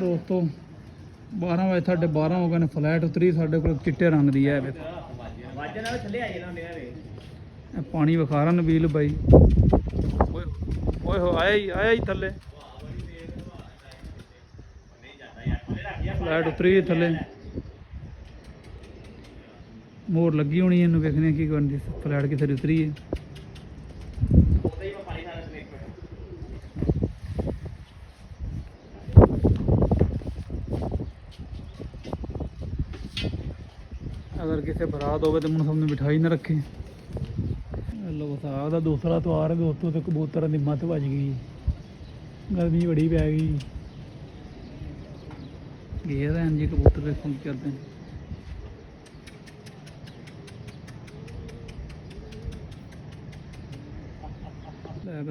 ਦੋਸਤੋ 12 ਵਜੇ ਸਾਡੇ 12 ਹੋ ਗਏ ਨੇ। ਫਲੈਟ ਉਤਰੀ ਸਾਡੇ ਕੋਲ ਚਿੱਟੇ ਰੰਗ ਦੀ ਹੈ। ਵੇਖੋ ਇਹ ਪਾਣੀ ਵਿਖਾ ਰਿਹਾ ਨਬੀਲ ਬਾਈ। ਓਏ ਹੋ ਆਇਆ ਹੀ ਥੱਲੇ। ਫਲੈਟ ਉਤਰੀ ਥੱਲੇ, ਮੋਰ ਲੱਗੀ ਹੋਣੀ ਇਹਨੂੰ। ਵੇਖਦੇ ਕੀ ਕਰਦੀ ਫਲੈਟ ਕਿੱਥੇ ਉਤਰੀ ਹੈ। अगर किसी बरात होवे तो मुझे सबने मिठाई ना रखे। लो साहब का दूसरा त्यौहार है दोस्तों। तो कबूतर की मत भज गई, गर्मी बड़ी पै गई। ये रहन जी कबूतर देखो की करते हैं।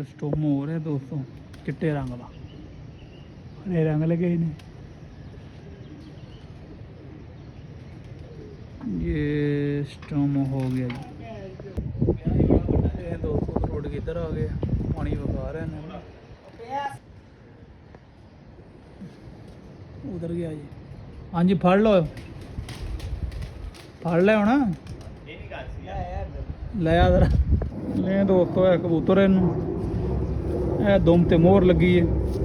स्टोम हो रहा है दोस्तों, चिट्टे रंग का। हरे रंग लगे ने। ये स्टोम हो गया जी। ये दोस्तों रोड किधर आ गए, पानी बखा रहे हैं। उधर गया जी। हाँ जी फड़ लो, फड़ ले होना ले आ जरा। ले दोस्तों है कबूतर इनू दुम ते मोहर लगी है।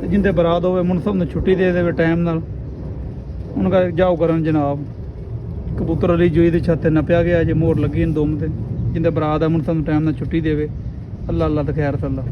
जिंदे बरात होवे मुनसब ने छुट्टी दे दे टाइम नाल। उनका जाओ करन जनाब। कबूतर अली जोई की छत नपया गया जे मोहर लगी दुम ते। जिंदे बरात है मुनसब टाइम नाल छुट्टी देवे। अल्लाह अल्लाह तो खैर सल्ला।